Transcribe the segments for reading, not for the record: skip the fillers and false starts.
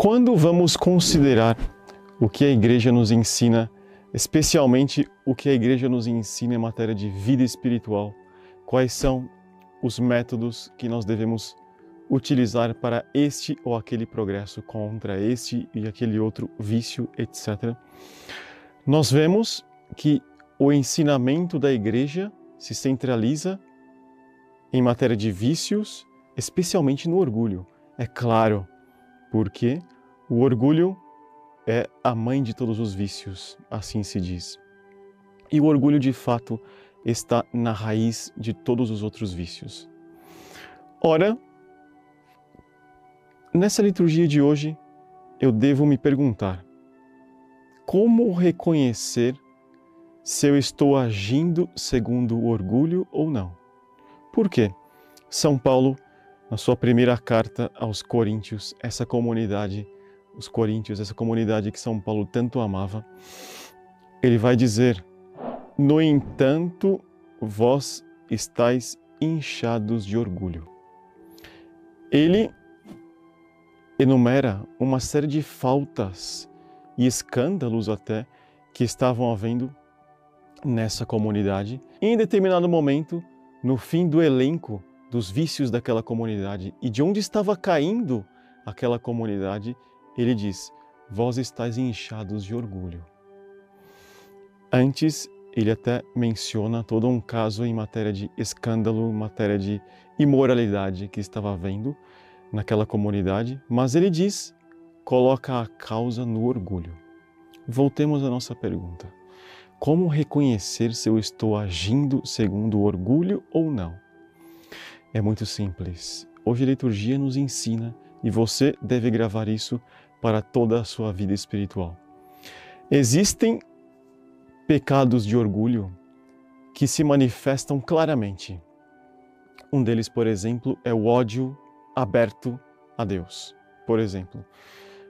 Quando vamos considerar o que a Igreja nos ensina, especialmente o que a Igreja nos ensina em matéria de vida espiritual, quais são os métodos que nós devemos utilizar para este ou aquele progresso contra este e aquele outro vício, etc. Nós vemos que o ensinamento da Igreja se centraliza em matéria de vícios, especialmente no orgulho. É claro, porque o orgulho é a mãe de todos os vícios, assim se diz. E o orgulho, de fato, está na raiz de todos os outros vícios. Ora, nessa liturgia de hoje, eu devo me perguntar: como reconhecer se eu estou agindo segundo o orgulho ou não? Por quê? São Paulo, na sua primeira carta aos Coríntios, essa comunidade, os Coríntios, essa comunidade que São Paulo tanto amava, ele vai dizer: no entanto, vós estáis inchados de orgulho. Ele enumera uma série de faltas e escândalos até que estavam havendo nessa comunidade. E em determinado momento, no fim do elenco dos vícios daquela comunidade e de onde estava caindo aquela comunidade, ele diz: vós estáis inchados de orgulho. Antes, ele até menciona todo um caso em matéria de escândalo, em matéria de imoralidade que estava havendo naquela comunidade, mas ele diz, coloca a causa no orgulho. Voltemos à nossa pergunta: como reconhecer se eu estou agindo segundo o orgulho ou não? É muito simples. Hoje a liturgia nos ensina, e você deve gravar isso para toda a sua vida espiritual. Existem pecados de orgulho que se manifestam claramente. Um deles, por exemplo, é o ódio aberto a Deus. Por exemplo,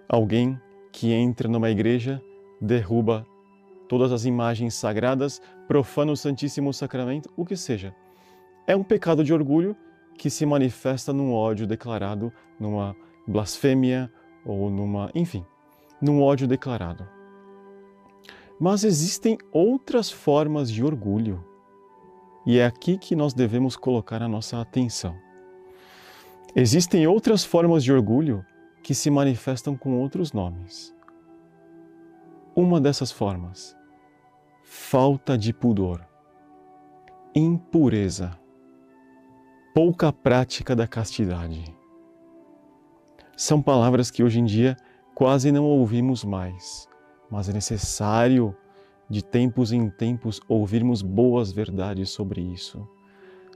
alguém que entra numa igreja, derruba todas as imagens sagradas, profana o Santíssimo Sacramento, o que seja. É um pecado de orgulho que se manifesta num ódio declarado, numa blasfêmia ou num ódio declarado. Mas existem outras formas de orgulho, e é aqui que nós devemos colocar a nossa atenção. Existem outras formas de orgulho que se manifestam com outros nomes. Uma dessas formas: falta de pudor, impureza, pouca prática da castidade. São palavras que hoje em dia quase não ouvimos mais, mas é necessário, de tempos em tempos, ouvirmos boas verdades sobre isso.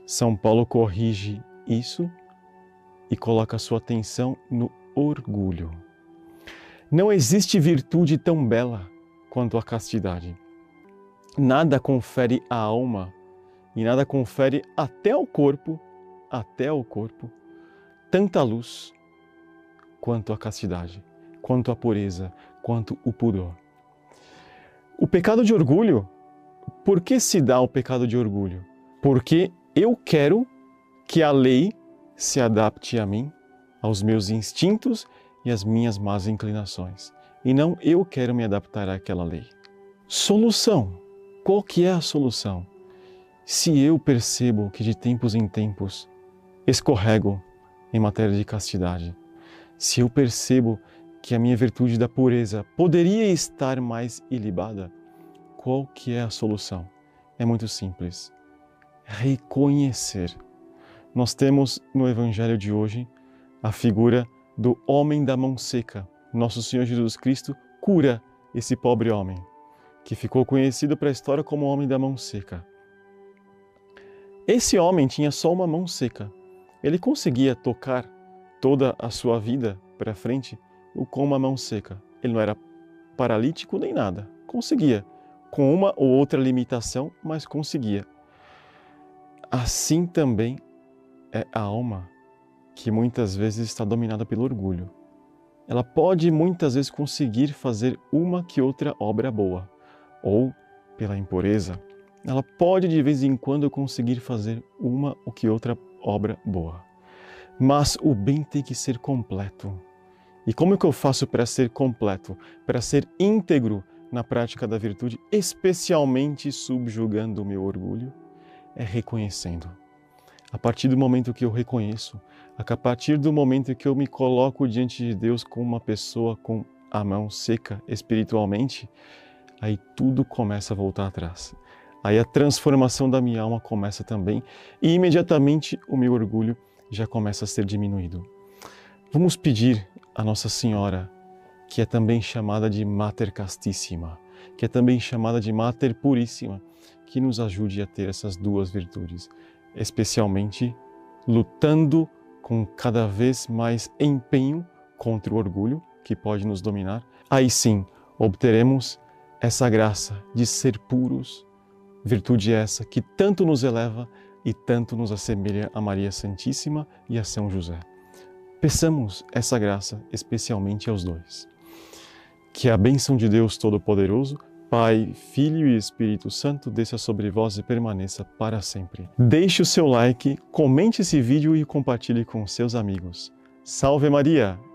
São Paulo corrige isso e coloca a sua atenção no orgulho. Não existe virtude tão bela quanto a castidade. Nada confere à alma e nada confere até ao corpo, tanta luz quanto a castidade, quanto a pureza, quanto o pudor. O pecado de orgulho, por que se dá o pecado de orgulho? Porque eu quero que a lei se adapte a mim, aos meus instintos e às minhas más inclinações. E não eu quero me adaptar àquela lei. Solução. Qual que é a solução? Se eu percebo que de tempos em tempos escorrego em matéria de castidade, se eu percebo que a minha virtude da pureza poderia estar mais ilibada, qual que é a solução? É muito simples. Reconhecer. Nós temos no Evangelho de hoje a figura do homem da mão seca. Nosso Senhor Jesus Cristo cura esse pobre homem, que ficou conhecido para a história como o homem da mão seca. Esse homem tinha só uma mão seca. Ele conseguia tocar toda a sua vida para frente com uma mão seca. Ele não era paralítico nem nada. Conseguia, com uma ou outra limitação, mas conseguia. Assim também é a alma, que muitas vezes está dominada pelo orgulho. Ela pode muitas vezes conseguir fazer uma que outra obra boa, ou pela impureza, ela pode de vez em quando conseguir fazer uma ou que outra obra boa. Mas o bem tem que ser completo. E como é que eu faço para ser completo, para ser íntegro na prática da virtude, especialmente subjugando o meu orgulho? É reconhecendo. A partir do momento que eu reconheço, a partir do momento que eu me coloco diante de Deus como uma pessoa com a mão seca espiritualmente, aí tudo começa a voltar atrás. Aí a transformação da minha alma começa também e imediatamente o meu orgulho já começa a ser diminuído. Vamos pedir a Nossa Senhora, que é também chamada de Mater Castíssima, que é também chamada de Mater Puríssima, que nos ajude a ter essas duas virtudes, especialmente lutando com cada vez mais empenho contra o orgulho que pode nos dominar. Aí sim, obteremos essa graça de ser puros, virtude essa que tanto nos eleva e tanto nos assemelha a Maria Santíssima e a São José. Peçamos essa graça especialmente aos dois. Que a bênção de Deus Todo-Poderoso, Pai, Filho e Espírito Santo desça sobre vós e permaneça para sempre. Deixe o seu like, comente esse vídeo e compartilhe com seus amigos. Salve Maria!